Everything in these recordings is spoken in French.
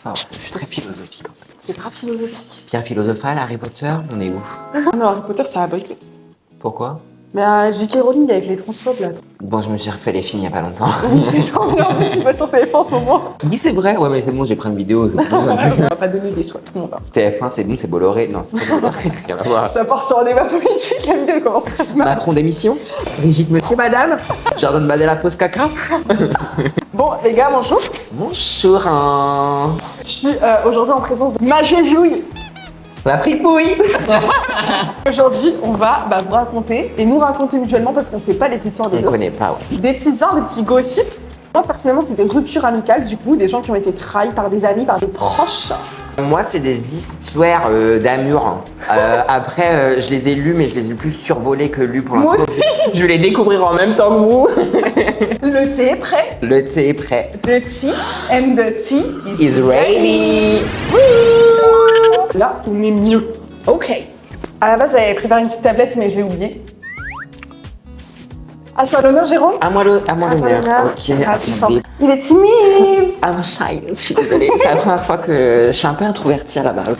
fort. Je suis très philosophique en fait. C'est grave philosophique. Pierre philosophale, Harry Potter, on est où? Non, Harry Potter, ça a boycott. Pourquoi? Mais J.K. Rowling avec les transphobes là. Bon, je me suis refait les films il y a pas longtemps. Oui, c'est genre, non, mais c'est pas sur TF1 en ce moment. Oui, c'est vrai, ouais, mais c'est bon, j'ai pris une vidéo. On va pas donner des sous à tout le monde. Hein. TF1, c'est bon, c'est Bolloré. Non, c'est pas Bolloré, rien à voir. Ça part sur un débat politique, la vidéo commence très mal. Macron d'émission? Brigitte Monsieur, madame? Jordan Badella pose caca? Bon, les gars, bonjour. Bonjour, hein. Je suis aujourd'hui en présence de ma Jéjouille. La fripouille. Aujourd'hui, on va vous raconter et nous raconter mutuellement parce qu'on sait pas les histoires des On autres. connaît pas, ouais. Des petits histoires, des petits gossips. Moi, personnellement, c'est des ruptures amicales, du coup, des gens qui ont été trahis par des amis, par des proches. Moi, c'est des histoires d'amour. Après, je les ai lues, mais je les ai plus survolées que lues pour Moi l'instant. aussi. Je vais les découvrir en même temps que vous. Le thé est prêt. Le thé est prêt. The tea and the tea Is ready. Là, on est mieux. Ok. À la base, j'avais préparé une petite tablette, mais je l'ai oubliée. À toi l'honneur, Jérôme. À moi l'honneur. Ok, Ah, tu attendez. chantes. Il est timide. I'm shy, je suis désolée. C'est la première fois que je suis un peu introvertie à la base.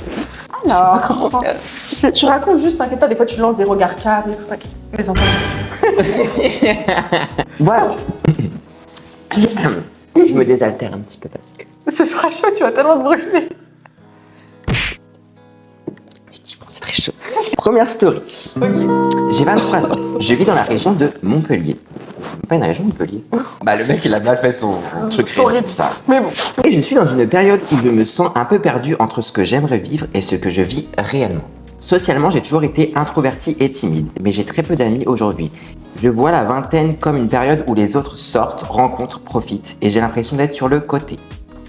Je sais pas comment faire. Tu racontes juste, t'inquiète pas, des fois tu lances des regards calmes et tout, t'inquiète. Les informations. Voilà. Je me désaltère un petit peu parce que... Ce sera chaud, tu vas tellement te brûler. Effectivement, c'est très chaud. Première story. Ok. J'ai 23 ans. Je vis dans la région de Montpellier. Pas une région de Montpellier. Bah, le mec, il a mal fait son truc. Son rythme, ça. mais bon. Et je suis dans une période où je me sens un peu perdu entre ce que j'aimerais vivre et ce que je vis réellement. Socialement, j'ai toujours été introverti et timide, mais j'ai très peu d'amis aujourd'hui. Je vois la vingtaine comme une période où les autres sortent, rencontrent, profitent, et j'ai l'impression d'être sur le côté.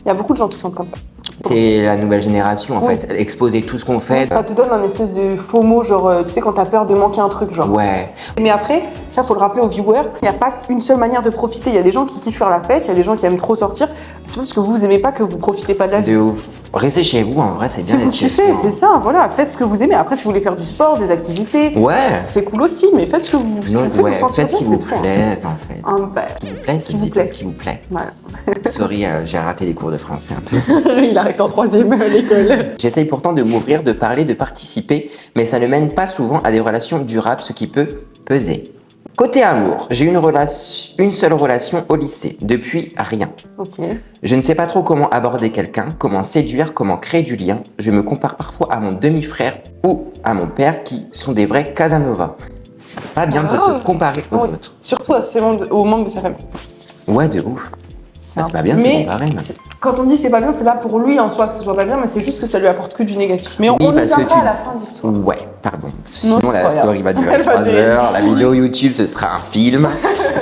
Il y a beaucoup de gens qui sont comme ça. C'est la nouvelle génération en Oui. fait, exposer tout ce qu'on fait. Ça te donne un espèce de FOMO, genre, tu sais, quand t'as peur de manquer un truc, genre. Ouais, Mais après, ça, faut le rappeler aux viewers, il n'y a pas une seule manière de profiter. Il y a des gens qui kiffent faire la fête, il y a des gens qui aiment trop sortir. C'est parce que vous aimez pas que vous profitez pas de la vie. de ouf. Restez chez vous, en vrai, c'est Si bien vous d'être chez kiffez, soi. c'est ça, voilà. Faites ce que vous aimez. Après, si vous voulez faire du sport, des activités, Ouais. c'est cool aussi, mais faites ce que vous, Non, faites, ouais, vous sentir faites ce qui bien, vous c'est tout, hein. plaise en fait. Qui vous plaît, ça Qui se vous dit plaît. pas, qui vous plaît. Voilà. Sorry, j'ai raté les cours de français un peu. Il arrête en 3e à l'école. J'essaye pourtant de m'ouvrir, de parler, de participer, mais ça ne mène pas souvent à des relations durables, ce qui peut peser. Côté amour, j'ai une seule relation au lycée, depuis rien. Ok. Je ne sais pas trop comment aborder quelqu'un, comment séduire, comment créer du lien. Je me compare parfois à mon demi-frère ou à mon père qui sont des vrais Casanova. C'est pas bien de se comparer aux Oui. autres. Surtout au membre de sa famille. Ouais, de ouf. C'est C'est pas bien de se comparer. Mais... Quand on dit c'est pas bien, c'est pas pour lui en soi que ce soit pas bien, mais c'est juste que ça lui apporte que du négatif. Mais on Oui, ne parce vient que pas tu- à la fin de l'histoire. Ouais, pardon. Parce que Non, sinon, c'est la pas grave. story va durer Elle va 3 durer heures. La 10 vidéo YouTube, ce sera un film.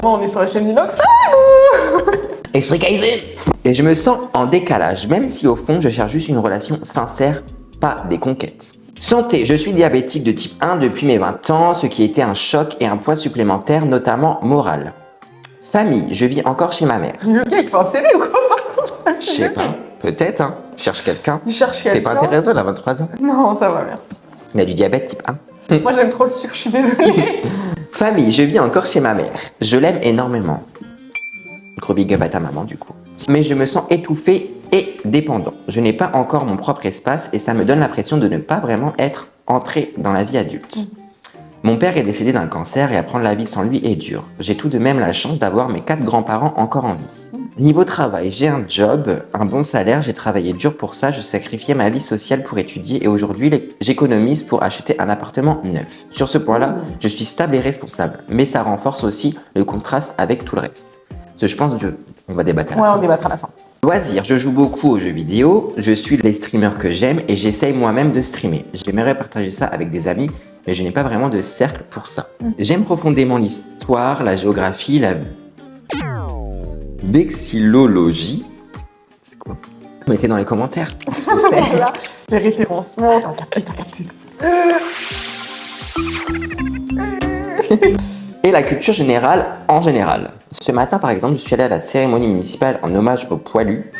Bon, on est sur la chaîne Inox. Esprit Kaizen. Et je me sens en décalage, même si au fond, je cherche juste une relation sincère, pas des conquêtes. Santé, je suis diabétique de type 1 depuis mes 20 ans, ce qui était un choc et un poids supplémentaire, notamment moral. Famille, je vis encore chez ma mère. Le gars, il fait un CV ou quoi par contre ça me Je sais fait pas, peut-être, hein. Cherche quelqu'un. Il cherche T'es quelqu'un. pas intéressé, elle a 23 ans. Non, ça va, merci. Il a du diabète type 1. Moi, j'aime trop le sucre, je suis désolée. Famille, je vis encore chez ma mère. Je l'aime énormément. Gros big up à ta maman du coup. Mais je me sens étouffé et dépendant. Je n'ai pas encore mon propre espace et ça me donne l'impression de ne pas vraiment être entré dans la vie adulte. Mon père est décédé d'un cancer et apprendre la vie sans lui est dur. J'ai tout de même la chance d'avoir mes 4 grands-parents encore en vie. Niveau travail, j'ai un job, un bon salaire, j'ai travaillé dur pour ça, je sacrifiais ma vie sociale pour étudier et aujourd'hui j'économise pour acheter un appartement neuf. Sur ce point-là, je suis stable et responsable, mais ça renforce aussi le contraste avec tout le reste. Je pense on va débattre à la Ouais, fin. on débattra à la fin. Loisirs, je joue beaucoup aux jeux vidéo, je suis les streamers que j'aime et j'essaye moi-même de streamer. J'aimerais partager ça avec des amis, mais je n'ai pas vraiment de cercle pour ça. J'aime profondément l'histoire, la géographie, la vexillologie. C'est quoi? Mettez dans les commentaires. ce que c'est. Voilà, les référencements, t'as capté. Et la culture générale en général. Ce matin, par exemple, je suis allé à la cérémonie municipale en hommage aux poilus.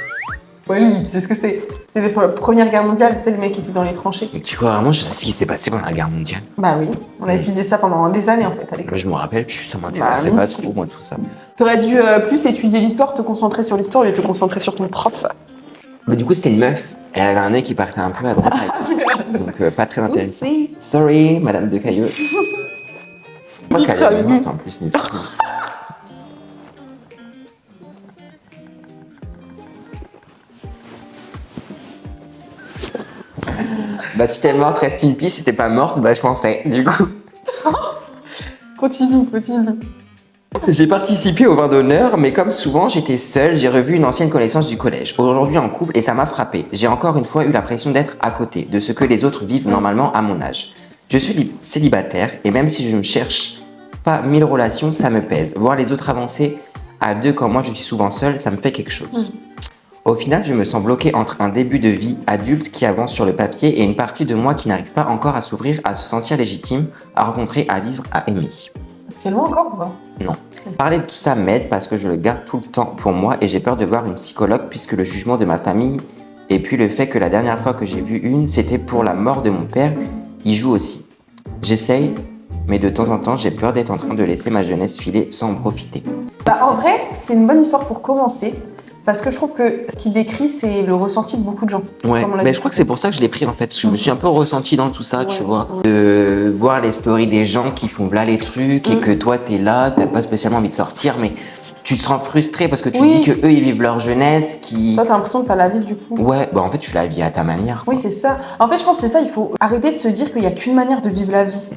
Ouais, lui, tu sais ce que c'est. C'était pour la Première Guerre mondiale, tu sais, le mec qui était dans les tranchées. Et tu crois vraiment, je sais ce qui s'est passé pendant la guerre mondiale. Bah oui, on a étudié ça pendant des années en fait à l'école. Moi, je me rappelle, puis ça m'intéressait Bah, pas moi aussi. trop, moi, tout ça. T'aurais dû plus étudier l'histoire, te concentrer sur l'histoire, et te concentrer sur ton prof. Mais du coup, c'était une meuf. Elle avait un œil qui partait un peu à droite. Donc, pas très intéressant. Oupsie. Sorry, Madame de Cailleux. Je crois qu'elle est morte en plus, Nissan. Bah, si t'es morte, reste in peace. Si t'es pas morte, bah, je pensais, du coup. Continue. J'ai participé au vin d'honneur, mais comme souvent j'étais seule, j'ai revu une ancienne connaissance du collège, aujourd'hui en couple, et ça m'a frappé. J'ai encore une fois eu l'impression d'être à côté de ce que les autres vivent normalement à mon âge. Je suis célibataire, et même si je ne cherche pas 1000 relations, ça me pèse. Voir les autres avancer à deux quand moi je suis souvent seule, ça me fait quelque chose. Au final, je me sens bloquée entre un début de vie adulte qui avance sur le papier et une partie de moi qui n'arrive pas encore à s'ouvrir, à se sentir légitime, à rencontrer, à vivre, à aimer. C'est loin encore ou pas? Non. Parler de tout ça m'aide parce que je le garde tout le temps pour moi et j'ai peur de voir une psychologue puisque le jugement de ma famille et puis le fait que la dernière fois que j'ai vu une, c'était pour la mort de mon père, y joue aussi. J'essaye, mais de temps en temps, j'ai peur d'être en train de laisser ma jeunesse filer sans en profiter. Bah, en vrai, c'est une bonne histoire pour commencer. Parce que je trouve que ce qu'il décrit, c'est le ressenti de beaucoup de gens. Ouais, Comme on l'a mais dit. je crois que c'est pour ça que je l'ai pris en fait, parce que je me suis un peu ressenti dans tout ça, tu Ouais, vois. ouais. De voir les stories des gens qui font voilà les trucs et que toi t'es là, t'as pas spécialement envie de sortir, mais tu te sens frustré parce que tu Oui. dis que eux ils vivent leur jeunesse, qui. Toi, t'as l'impression de pas la vivre du coup. Ouais, bah en fait tu la vis à ta manière. Oui, c'est ça. En fait, je pense que c'est ça, il faut arrêter de se dire qu'il n'y a qu'une manière de vivre la vie.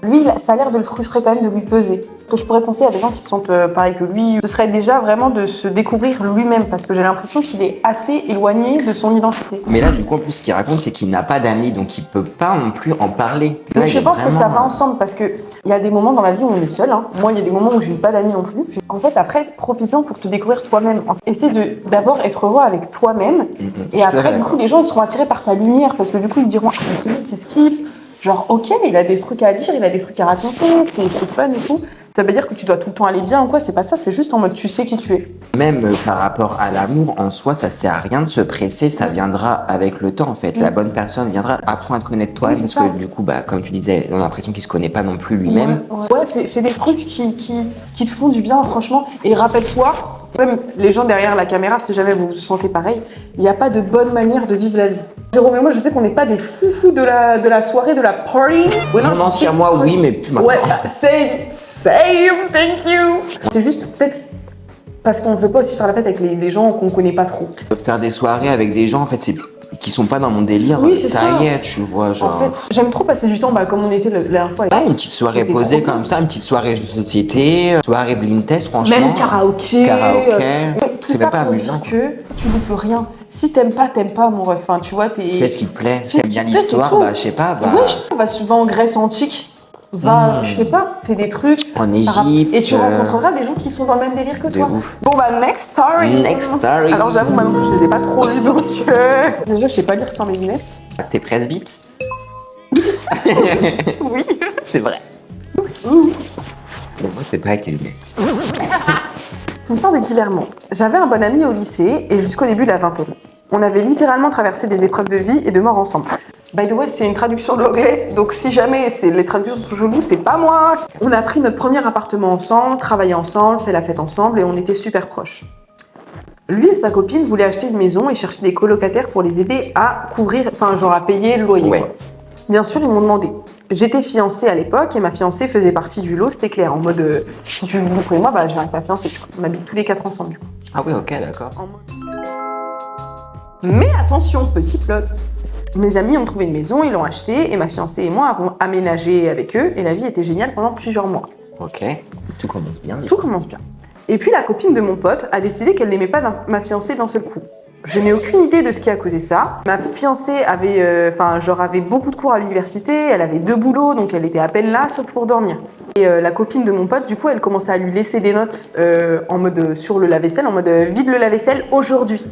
Lui, ça a l'air de le frustrer quand même, de lui peser. Ce que je pourrais conseiller à des gens qui se sentent pareil que lui, ce serait déjà vraiment de se découvrir lui-même, parce que j'ai l'impression qu'il est assez éloigné de son identité. Mais là, du coup, en plus, ce qu'il raconte, c'est qu'il n'a pas d'amis, donc il peut pas non plus en parler. Là, Donc il je est pense que ça vraiment, va ensemble, parce qu'il y a des moments dans la vie où on est seul. Hein. Moi, il y a des moments où je n'ai pas d'amis non plus. En fait, après, profites-en pour te découvrir toi-même. Essaie d'abord être heureux avec toi-même, et après, du coup, les gens ils seront attirés par ta lumière, parce que du coup, ils diront, ah, c'est lui qui se kiffe. Genre, ok, il a des trucs à dire, il a des trucs à raconter, c'est fun et tout. Ça veut dire que tu dois tout le temps aller bien ou quoi, c'est pas ça, c'est juste en mode tu sais qui tu es. Même par rapport à l'amour, en soi, ça sert à rien de se presser, ça viendra avec le temps, en fait. La bonne personne viendra, apprends à te connaître toi, Oui, c'est parce ça. que du coup, bah, comme tu disais, on a l'impression qu'il se connaît pas non plus lui-même. Ouais, fais des trucs qui te font du bien, franchement. Et rappelle-toi, même les gens derrière la caméra, si jamais vous vous sentez pareil, il n'y a pas de bonne manière de vivre la vie. Jérôme et moi, je sais qu'on n'est pas des foufous de la soirée, de la party. Ouais, Non, anciennement, moi, oui, mais plus maintenant. Ouais, same, thank you. C'est juste peut-être parce qu'on ne veut pas aussi faire la fête avec les gens qu'on connaît pas trop. Faire des soirées avec des gens, en fait, qui sont pas dans mon délire, Oui, c'est ça ça. y est, tu vois, genre. En fait, j'aime trop passer du temps, comme on était la dernière fois. Ah, une petite soirée C'était posée trop comme ça, une petite soirée de société, soirée blind test, franchement. Même karaoké. Tout c'est ça même pas pour amusant. dire que tu loupes rien. Si t'aimes pas, mon ref. Enfin, tu vois, Fais ce qui te plaît, Fais ce t'aimes bien qui te plaît, c'est l'histoire, tout. bah je sais pas, bah. Ouais, va en Grèce antique. Je sais pas, fais des trucs. En Égypte. Et tu rencontreras des gens qui sont dans le même délire que de toi. ouf. Bon, next story. Next story. Alors, j'avoue, maintenant, je les ai pas trop lus, donc. Déjà, je sais pas lire sans mes lunettes. T'es presbyte. Oui. C'est vrai. Mais moi, c'est pas avec les lunettes. C'est une histoire de Guillermo. J'avais un bon ami au lycée et jusqu'au début de la vingtaine. On avait littéralement traversé des épreuves de vie et de mort ensemble. By the way, c'est une traduction de l'anglais, donc si jamais les traductions sont cheloues, c'est pas moi. On a pris notre premier appartement ensemble, travaillé ensemble, fait la fête ensemble et on était super proches. Lui et sa copine voulaient acheter une maison et chercher des colocataires pour les aider à couvrir, à payer le loyer. Ouais. Quoi. Bien sûr, ils m'ont demandé. J'étais fiancée à l'époque et ma fiancée faisait partie du lot, c'était clair. En mode, si tu veux pour moi, j'arrive pas à fiancée. On habite tous les 4 ensemble du coup. Ah oui, ok, d'accord. Mais attention, petit plot. Mes amis ont trouvé une maison, ils l'ont achetée et ma fiancée et moi avons aménagé avec eux et la vie était géniale pendant plusieurs mois. Ok, tout commence bien. Tout commence bien. Et puis la copine de mon pote a décidé qu'elle n'aimait pas ma fiancée d'un seul coup. Je n'ai aucune idée de ce qui a causé ça. Ma fiancée avait beaucoup de cours à l'université, elle avait 2 boulots, donc elle était à peine là, sauf pour dormir. Et la copine de mon pote, du coup, elle commençait à lui laisser des notes en mode sur le lave-vaisselle, en mode vide le lave-vaisselle aujourd'hui.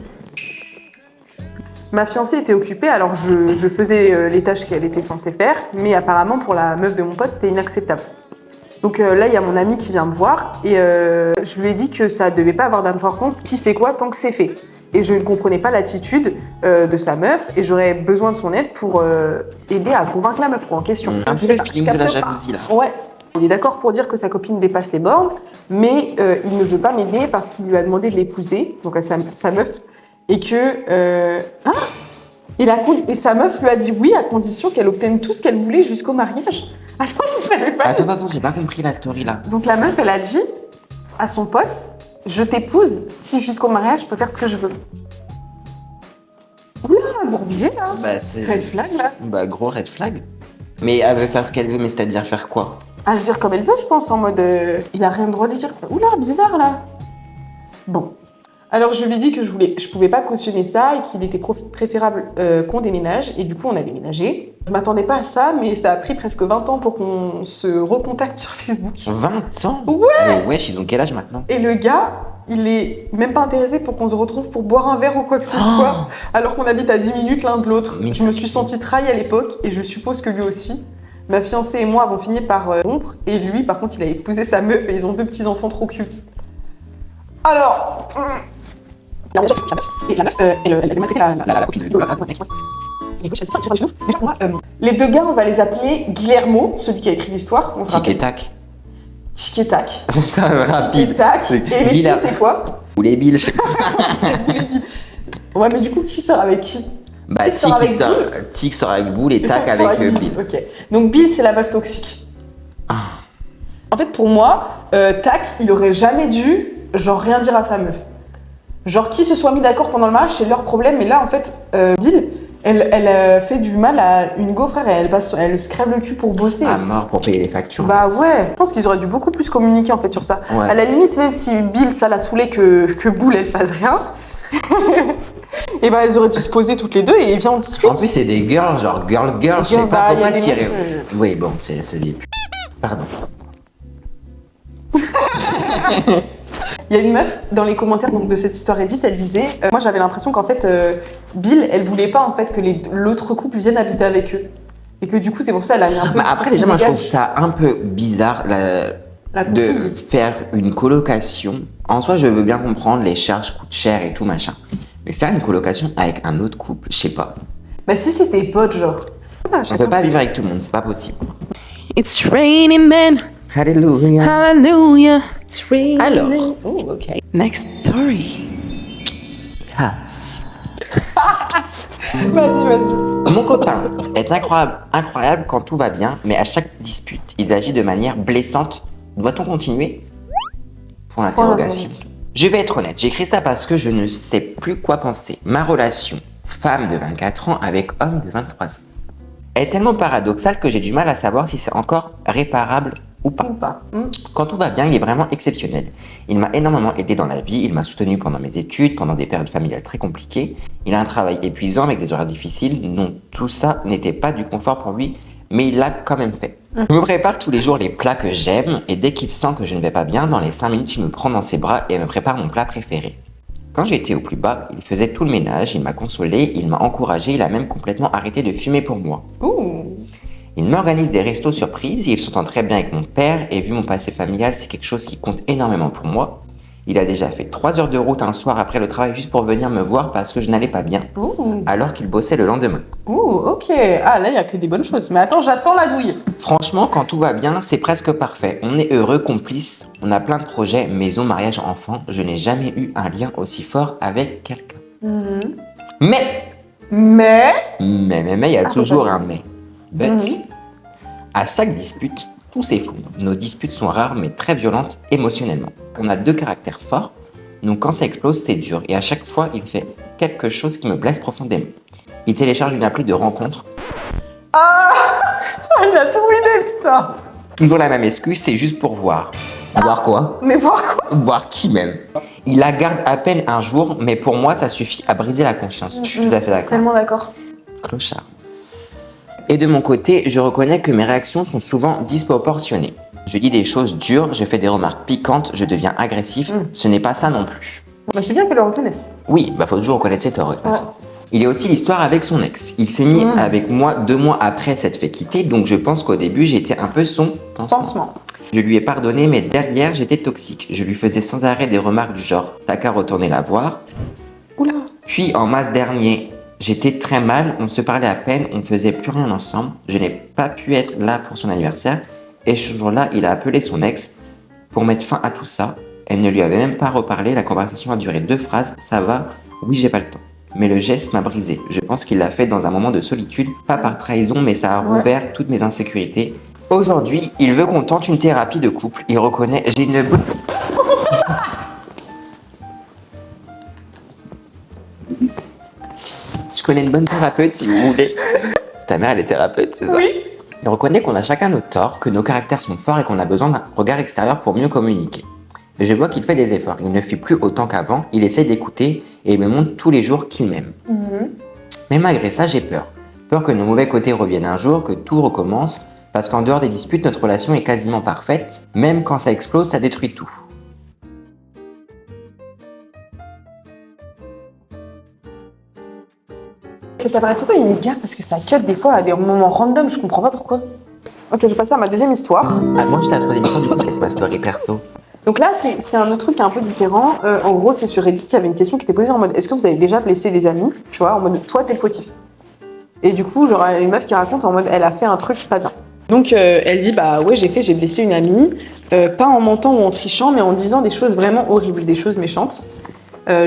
Ma fiancée était occupée, alors je faisais les tâches qu'elle était censée faire, mais apparemment pour la meuf de mon pote, c'était inacceptable. Donc là, il y a mon ami qui vient me voir et je lui ai dit que ça ne devait pas avoir d'importance qui fait quoi tant que c'est fait. Et je ne comprenais pas l'attitude de sa meuf et j'aurais besoin de son aide pour aider à convaincre la meuf en question. Un peu le feeling de la jalousie là. Ouais. Il est d'accord pour dire que sa copine dépasse les bornes, mais il ne veut pas m'aider parce qu'il lui a demandé de l'épouser, donc à sa meuf. et que... et sa meuf lui a dit oui à condition qu'elle obtienne tout ce qu'elle voulait jusqu'au mariage. Attends, si j'avais pas... Attends, j'ai pas compris la story là. Donc la meuf, elle a dit à son pote, je t'épouse si jusqu'au mariage je peux faire ce que je veux. Oula, bourbier là. Bah, c'est... Red flag là. Bah, gros red flag. Mais elle veut faire ce qu'elle veut, mais c'est-à-dire faire quoi? À le dire comme elle veut, je pense, en mode il a rien le droit de lui dire. Oula, bizarre là. Bon. Alors je lui dis que je pouvais pas cautionner ça et qu'il était préférable qu'on déménage. Et du coup, on a déménagé. Je m'attendais pas à ça, mais ça a pris presque 20 ans pour qu'on se recontacte sur Facebook. 20 ans? Ouais. Mais wesh, ils ont quel âge maintenant? Et le gars, il est même pas intéressé pour qu'on se retrouve pour boire un verre ou quoi que ce soit, alors qu'on habite à 10 minutes l'un de l'autre. Mais je me suis sentie trahie à l'époque, et je suppose que lui aussi. Ma fiancée et moi avons fini par rompre, et lui, par contre, il a épousé sa meuf, et ils ont 2 petits-enfants trop cute. Alors... La meuf, elle m'a traité la copine de la les 2 gars, on va les appeler Guillermo, celui qui a écrit l'histoire. Tic et tac. Tic et tac. C'est rapide. Tic et tac. Et les filles, c'est quoi? Ou les billes, je sais pas. Ouais, mais du coup, qui sort avec qui? Bah, Tic sort avec Boule et Tac sort avec Bill. Bill. Ok. Donc Bill, c'est la meuf toxique. En fait, pour moi, Tac, il aurait jamais dû, genre, rien dire à sa meuf. Genre, qu'ils se soient mis d'accord pendant le mariage, c'est leur problème. Mais là, en fait, Bill, elle fait du mal à une go, frère, et elle se crève le cul pour bosser. À mort pour payer les factures. Bah ouais, je pense qu'ils auraient dû beaucoup plus communiquer en fait sur ça. Ouais. À la limite, même si Bill, ça l'a saoulé que Boule, elle fasse rien, et bah elles auraient dû se poser toutes les deux et viens on discute. En plus, c'est des girls, genre girls, je sais Bah, pas y a pourquoi des tirer. mecs, Oui, bon, c'est des... Pardon. Il y a une meuf dans les commentaires donc, de cette histoire Reddit, elle disait moi j'avais l'impression qu'en fait Bill, elle voulait pas en fait que l'autre couple vienne habiter avec eux. Et que du coup c'est pour ça elle a mis un peu... Bah après déjà moi je trouve ça un peu bizarre de faire une colocation. En soi je veux bien comprendre, les charges coûtent cher et tout machin. Mais faire une colocation avec un autre couple, je sais pas. Bah si c'était potes genre. On peut pas vivre avec tout le monde, c'est pas possible. It's raining men. Alléluia. Hallelujah. It's raining. Alors, Oh ok. Next story. Vas-y. mon copain est incroyable quand tout va bien, mais à chaque dispute, il agit de manière blessante. Doit-on continuer? Point d'interrogation. Je vais être honnête, j'écris ça parce que je ne sais plus quoi penser. Ma relation, femme de 24 ans avec homme de 23 ans, est tellement paradoxale que j'ai du mal à savoir si c'est encore réparable ou pas. Quand tout va bien, il est vraiment exceptionnel. Il m'a énormément aidé dans la vie, il m'a soutenu pendant mes études, pendant des périodes familiales très compliquées. Il a un travail épuisant avec des horaires difficiles, non, tout ça n'était pas du confort pour lui, mais il l'a quand même fait. Il me prépare tous les jours les plats que j'aime, et dès qu'il sent que je ne vais pas bien, dans les 5 minutes, il me prend dans ses bras et me prépare mon plat préféré. Quand j'étais au plus bas, il faisait tout le ménage, il m'a consolé, il m'a encouragé, il a même complètement arrêté de fumer pour moi. Il m'organise des restos surprises, il s'entend très bien avec mon père, et vu mon passé familial, c'est quelque chose qui compte énormément pour moi. Il a déjà fait 3 heures de route un soir après le travail juste pour venir me voir parce que je n'allais pas bien, alors qu'il bossait le lendemain. Ok. Ah là, il n'y a que des bonnes choses. Mais attends, j'attends la douille. Franchement, quand tout va bien, c'est presque parfait. On est heureux, complices, on a plein de projets, maison, mariage, enfant. Je n'ai jamais eu un lien aussi fort avec quelqu'un. Mais, il y a toujours un mais. But, à chaque dispute, tout s'effondre. Nos disputes sont rares mais très violentes émotionnellement. On a 2 caractères forts, donc quand ça explose, c'est dur. Et à chaque fois, il fait quelque chose qui me blesse profondément. Il télécharge une appli de rencontre. Il a tout ruiné, putain. Toujours la même excuse, c'est juste pour voir. Voir quoi? Mais voir quoi? Voir qui même? Il la garde à peine un jour, mais pour moi, ça suffit à briser la confiance. Je suis tout à fait d'accord. Tellement d'accord. Clochard. Et de mon côté, je reconnais que mes réactions sont souvent disproportionnées. Je dis des choses dures, je fais des remarques piquantes, je deviens agressif. Ce n'est pas ça non plus. Bah, c'est bien qu'elle le reconnaisse. Oui, faut toujours reconnaître ses torts de toute façon. Il y a aussi l'histoire avec son ex. Il s'est mis avec moi 2 mois après s'être fait quitter, donc je pense qu'au début, j'étais un peu son pansement. Je lui ai pardonné, mais derrière, j'étais toxique. Je lui faisais sans arrêt des remarques du genre « t'as qu'à retourner la voir ». Puis en mars dernier, j'étais très mal, on se parlait à peine, on ne faisait plus rien ensemble. Je n'ai pas pu être là pour son anniversaire. Et ce jour-là, il a appelé son ex pour mettre fin à tout ça. Elle ne lui avait même pas reparlé, la conversation a duré 2 phrases. Ça va, Oui, j'ai pas le temps. Mais le geste m'a brisé. Je pense qu'il l'a fait dans un moment de solitude, pas par trahison, mais ça a rouvert toutes mes insécurités. Aujourd'hui, il veut qu'on tente une thérapie de couple. Il reconnaît, j'ai une bonne... Je connais une bonne thérapeute si vous voulez. Ta mère, elle est thérapeute, c'est ça? Oui. Il reconnaît qu'on a chacun nos torts, que nos caractères sont forts et qu'on a besoin d'un regard extérieur pour mieux communiquer. Je vois qu'il fait des efforts. Il ne fait plus autant qu'avant. Il essaie d'écouter et il me montre tous les jours qu'il m'aime. Mais malgré ça, j'ai peur. Peur que nos mauvais côtés reviennent un jour, que tout recommence, parce qu'en dehors des disputes, notre relation est quasiment parfaite. Même quand ça explose, ça détruit tout. Cet appareil photo, il me gaffe parce que ça cut des fois à des moments random, je comprends pas pourquoi. Ok, je vais passer à ma deuxième histoire. Ah, moi, j'étais à la troisième émission, du coup, c'est ma story perso. Donc là, c'est un autre truc qui est un peu différent. En gros, c'est sur Reddit, il y avait une question qui était posée en mode est-ce que vous avez déjà blessé des amis? Tu vois, en mode toi, t'es le fautif. Et du coup, genre, il y a une meuf qui raconte en mode elle a fait un truc pas bien. Donc elle dit bah ouais, j'ai blessé une amie, pas en mentant ou en trichant, mais en disant des choses vraiment horribles, des choses méchantes.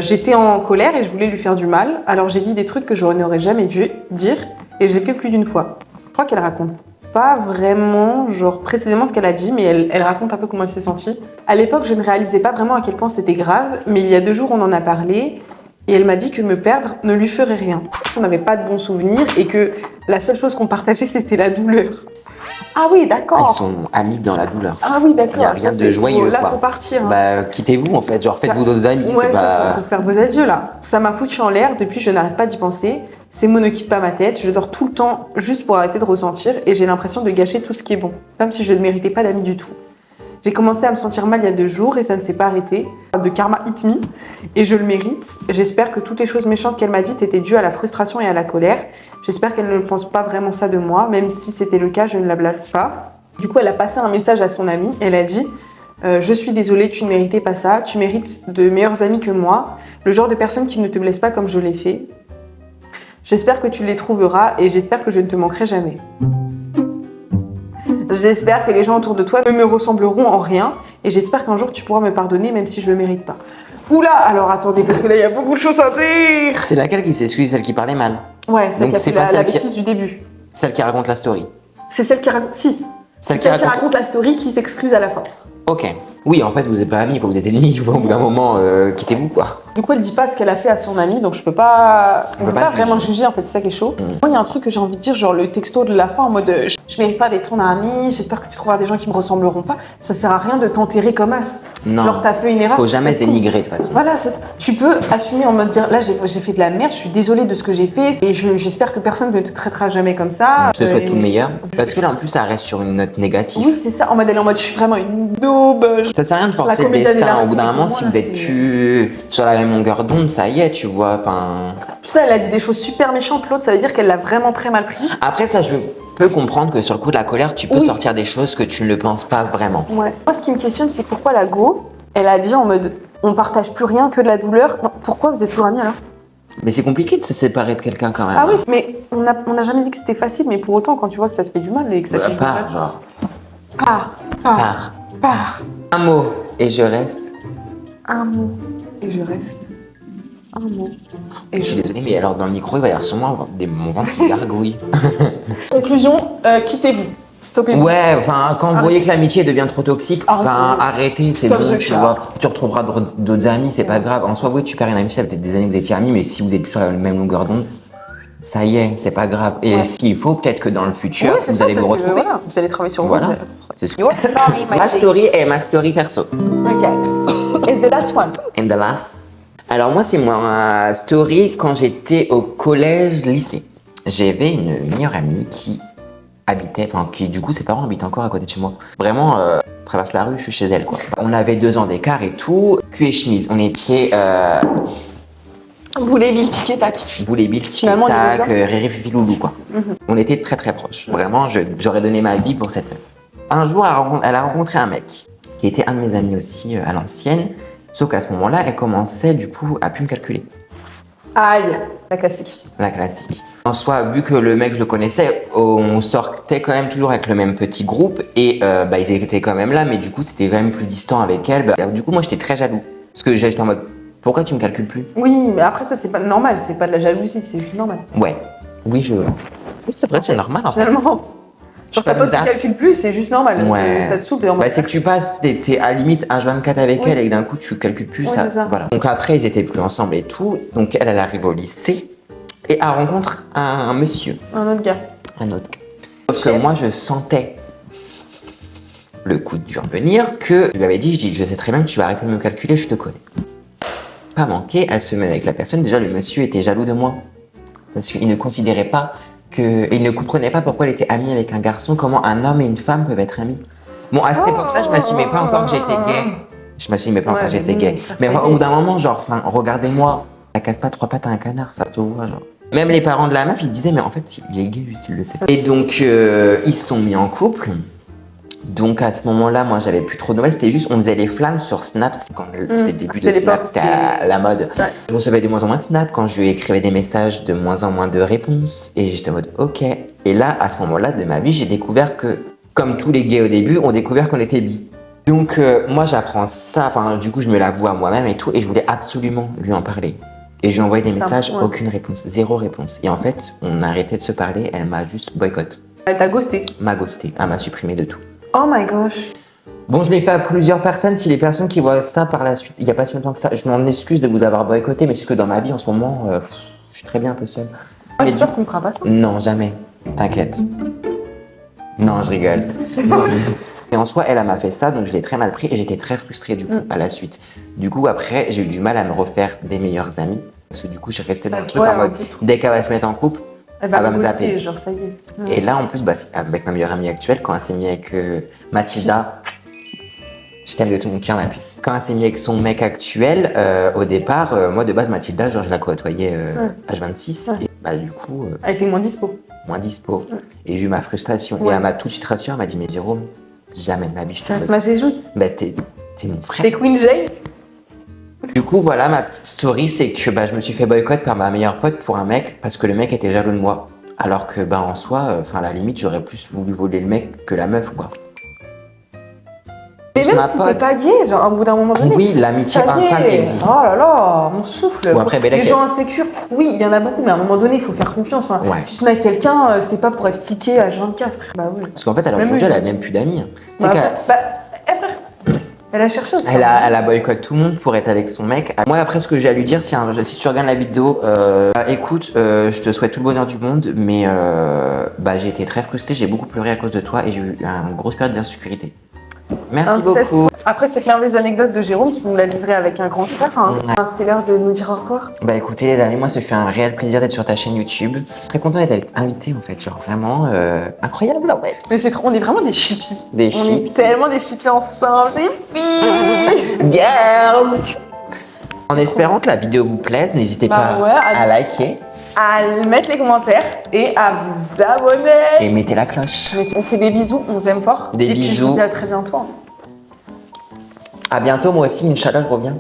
J'étais en colère et je voulais lui faire du mal, alors j'ai dit des trucs que je n'aurais jamais dû dire et j'ai fait plus d'une fois. Je crois qu'elle raconte pas vraiment, genre précisément ce qu'elle a dit, mais elle raconte un peu comment elle s'est sentie. À l'époque, je ne réalisais pas vraiment à quel point c'était grave, mais il y a 2 jours, on en a parlé et elle m'a dit que me perdre ne lui ferait rien. On n'avait pas de bons souvenirs et que la seule chose qu'on partageait, c'était la douleur. Ah oui, d'accord. Ils sont amis dans la douleur. Ah oui, d'accord. Il n'y a rien de joyeux, Là, quoi. faut partir. Hein. Bah, quittez-vous, en fait. Genre, Ça- faites-vous d'autres amis. Ouais, c'est pas... faut faire vos adieux là. Ça m'a foutu en l'air, depuis je n'arrête pas d'y penser. Ces mots ne quittent pas ma tête, je dors tout le temps juste pour arrêter de ressentir et j'ai l'impression de gâcher tout ce qui est bon, comme si je ne méritais pas d'amis du tout. J'ai commencé à me sentir mal il y a 2 jours et ça ne s'est pas arrêté. De karma hit me et je le mérite. J'espère que toutes les choses méchantes qu'elle m'a dites étaient dues à la frustration et à la colère. J'espère qu'elle ne pense pas vraiment ça de moi, même si c'était le cas, je ne la blâme pas. Du coup, elle a passé un message à son amie. Elle a dit je suis désolée, tu ne méritais pas ça. Tu mérites de meilleurs amis que moi. Le genre de personne qui ne te blesse pas comme je l'ai fait. J'espère que tu les trouveras et j'espère que je ne te manquerai jamais. J'espère que les gens autour de toi ne me ressembleront en rien et j'espère qu'un jour tu pourras me pardonner même si je le mérite pas. Oula, alors attendez, parce que là il y a beaucoup de choses à dire. C'est laquelle qui s'excuse, celle qui parlait mal? Ouais, celle Donc qui a c'est fait pas la celle qui- bêtise du début. Celle qui raconte la story. C'est celle qui raconte. Si. Celle C'est qui celle qui raconte... raconte la story qui s'excuse à la fin. Ok. Oui, en fait, vous n'êtes pas amis, quoi. Vous êtes ennemis. Au bout d'un moment, quittez-vous, quoi. Du coup, elle dit pas ce qu'elle a fait à son ami, donc je peux pas. On On peut peut pas pas vraiment juger en fait, c'est ça qui est chaud. Mm. Moi, il y a un truc que j'ai envie de dire, genre le texto de la fin en mode je mérite pas d'être ton ami, j'espère que tu trouveras des gens qui me ressembleront pas. Ça sert à rien de t'enterrer comme as. Non. Genre t'as fait une erreur. Faut jamais ça se dénigrer, de toute façon. Voilà, c'est ça. Tu peux assumer en mode dire là j'ai fait de la merde, je suis désolée de ce que j'ai fait et j'espère que personne ne te traitera jamais comme ça. Je te souhaite tout le meilleur. Parce que là, en plus, ça reste sur une note négative. Oui, c'est ça. En mode elle est en mode je suis vraiment une daube. Ça sert à rien de forcer le comédie destin. d'Adèle Au bout d'un Arnaud, moment, pour si moi, vous êtes c'est- plus sur la même longueur d'onde, ça y est, tu vois. Enfin... Tout ça, elle a dit des choses super méchantes. L'autre, ça veut dire qu'elle l'a vraiment très mal pris. Après, ça, je peux comprendre que sur le coup de la colère, tu peux Oui. sortir des choses que tu ne le penses pas vraiment. Ouais. Moi, ce qui me questionne, c'est pourquoi la go, elle a dit en mode on partage plus rien que de la douleur. Non, pourquoi vous êtes toujours amis alors? Mais c'est compliqué de se séparer de quelqu'un quand même. Ah oui, mais on n'a jamais dit que c'était facile, mais pour autant, quand tu vois que ça te fait du mal et que ça fait du mal. Part, genre. Pars. Un mot, et je reste. Un mot et je reste. Un mot et Je je suis reste. désolé, mais alors dans le micro, il va y avoir sûrement mon ventre qui gargouille. Conclusion, quittez-vous. Stoppez-vous. Ouais, enfin, quand vous voyez que l'amitié devient trop toxique, enfin, arrêtez, c'est Stop bon, the tu car. vois. Tu retrouveras d'autres amis, c'est pas grave. En soi, oui, tu perds une amitié, ça fait peut-être des années que vous étiez amis, mais si vous êtes plus sur la même longueur d'onde, ça y est, c'est pas grave. Et Ouais. s'il faut, peut-être que dans le futur, Ouais, c'est vous ça, allez vous peut-être que, retrouver. voilà, vous allez travailler sur vous. Voilà. vous allez retrouver. C'est ce- Your story, my Ma thing. story est ma story perso. Ok. It's the last one. And the last. Alors moi, c'est ma story quand j'étais au collège, lycée. J'avais une meilleure amie qui habitait, enfin qui du coup ses parents habitent encore à côté de chez moi. Vraiment, traverse la rue, je suis chez elle quoi. On avait 2 ans d'écart et tout, cul et chemise. On était Boulet, Bill, tic et tac. boulet bill, tic Finalement, on est tac, bien. Riri Fifi Loulou quoi. On était très très proches. Vraiment, j'aurais donné ma vie pour cette meuf. Un jour, elle a rencontré un mec qui était un de mes amis aussi à l'ancienne. Sauf qu'à ce moment-là, elle commençait du coup à plus me calculer. Aïe, la classique. La classique. En soi, vu que le mec, je le connaissais, on sortait quand même toujours avec le même petit groupe et ils étaient quand même là, mais du coup, c'était quand même plus distant avec elle. Du coup, moi, j'étais très jaloux. Parce que j'étais en mode, Pourquoi tu me calcules plus? Oui, mais après, ça, c'est pas normal. C'est pas de la jalousie, c'est juste normal. Ouais. Oui, Oui, c'est vrai, c'est normal en fait. Finalement. Je suis Genre, pas toi, tu bizarre. calcules plus, c'est juste normal. Ouais. Ça te saoule, t'es en Bah, mode. c'est que tu passes, t'es à limite H24 avec Oui. elle et que d'un coup tu calcules plus Oui, ça. c'est ça. Voilà. Donc après, ils étaient plus ensemble et tout. Donc elle arrive au lycée et elle rencontre un monsieur, Un autre gars. un autre gars. Sauf que moi, je sentais le coup dur venir que je lui avais dit, je sais très bien que tu vas arrêter de me calculer, je te connais. Pas manqué, elle se met avec la personne. Déjà, le monsieur était jaloux de moi. Parce qu'il ne considérait pas que. Il ne comprenait pas pourquoi elle était amie avec un garçon, comment un homme et une femme peuvent être amis. Bon, à cette époque-là, je m'assumais pas encore que j'étais gay. Je m'assumais pas encore que j'étais gay. Mais au bout d'un moment, genre, enfin, regardez-moi, ça casse pas trois pattes à un canard, ça se voit, genre. Même les parents de la meuf, ils disaient, mais en fait, il est gay, juste, il le sait. Et donc, ils se sont mis en couple. Donc à ce moment-là, moi j'avais plus trop de nouvelles, c'était juste on faisait les flammes sur Snap, c'était le début de c'est Snap, l'époque, c'était à la mode. Ouais. Je recevais de moins en moins de Snap, quand je lui écrivais des messages, de moins en moins de réponses, et j'étais en mode ok. Et là, à ce moment-là de ma vie, j'ai découvert que, comme tous les gays au début, ont découvert qu'on était bi. Donc moi j'apprends ça, enfin du coup je me l'avoue à moi-même et tout, et je voulais absolument lui en parler. Et je lui ai envoyé des Ça, messages, ouais. aucune réponse, zéro réponse. Et en fait, on a arrêté de se parler, elle m'a juste boycott, Elle t'a ghosté. m'a ghosté, elle m'a supprimé de tout. Oh my gosh. Bon, je l'ai fait à plusieurs personnes. Si les personnes qui voient ça par la suite, il n'y a pas si longtemps que ça, je m'en excuse de vous avoir boycotté, mais c'est que dans ma vie en ce moment, je suis très bien un peu seul. Moi, Mais j'espère qu'on me fera pas ça. Non, jamais. T'inquiète. Non, je rigole. Et en soi, elle m'a fait ça, donc je l'ai très mal pris et j'étais très frustrée du coup à la suite. Du coup, après, j'ai eu du mal à me refaire des meilleurs amis. Parce que du coup, j'ai resté dans le truc Ouais, en mode, un peu tout. dès qu'elle va se mettre en couple, Elle va elle va me ghoster, zapper. genre ça y est. Et là, en plus, bah, c'est avec ma meilleure amie actuelle, quand elle s'est mise avec Mathilda, je t'aime de tout mon cœur, ma puce. Quand elle s'est mise avec son mec actuel, au départ, moi de base, Mathilda, genre, je la côtoyais H26. Ouais. Et bah, du coup, Elle était moins dispo. moins dispo. Et j'ai eu ma frustration. Ouais. Et elle m'a tout de suite rassuré, elle m'a dit, mais Jérôme, jamais de ma vie, je Tu vas te se mâcher les joues. Bah, t'es mon frère. T'es Queen Jay. Du coup, voilà, ma petite story, c'est que bah, je me suis fait boycott par ma meilleure pote pour un mec, parce que le mec était jaloux de moi. Alors que, bah, en soi, à la limite, j'aurais plus voulu voler le mec que la meuf, quoi. Mais C'est même ma si pote. t'es pas gay, genre, au bout d'un moment donné. Oui, l'amitié ça y homme-femme est. existe. Oh là là, mon souffle. Bon, après, Bella, les gens insécures, oui, il y en a beaucoup, mais à un moment donné, il faut faire confiance. Hein. Ouais. Si tu te mets avec quelqu'un, c'est pas pour être fliqué à 24. Bah oui. Parce qu'en fait, Même aujourd'hui, lui, elle a je pense. même plus d'amis. Tu sais Bah, qu'elle frère, elle a cherché aussi. elle a boycott tout le monde pour être avec son mec. Moi, après, ce que j'ai à lui dire, si tu regardes la vidéo, écoute, je te souhaite tout le bonheur du monde, mais bah, j'ai été très frustrée, j'ai beaucoup pleuré à cause de toi et j'ai eu une grosse période d'insécurité. Merci Inceste. beaucoup. Après cette merveilleuse anecdote de Jérôme qui nous l'a livrée avec un grand cœur, hein. Ouais. C'est l'heure de nous dire au revoir. Bah écoutez les amis, moi ça fait un réel plaisir d'être sur ta chaîne YouTube. Très content d'être invité en fait, genre vraiment incroyable en fait. Mais on est vraiment des chippies. Des On chippies. est tellement des chippies ensemble, chippies. Girls. En espérant que la vidéo vous plaise, n'hésitez Bah pas ouais, à liker À mettre les commentaires et à vous abonner. et mettez la cloche. On fait des bisous, on vous aime fort. Des et puis je bisous. vous dis à très bientôt. Hein. À bientôt, moi aussi, Inch'Allah, je reviens.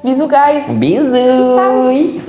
Bisous guys. Bisous.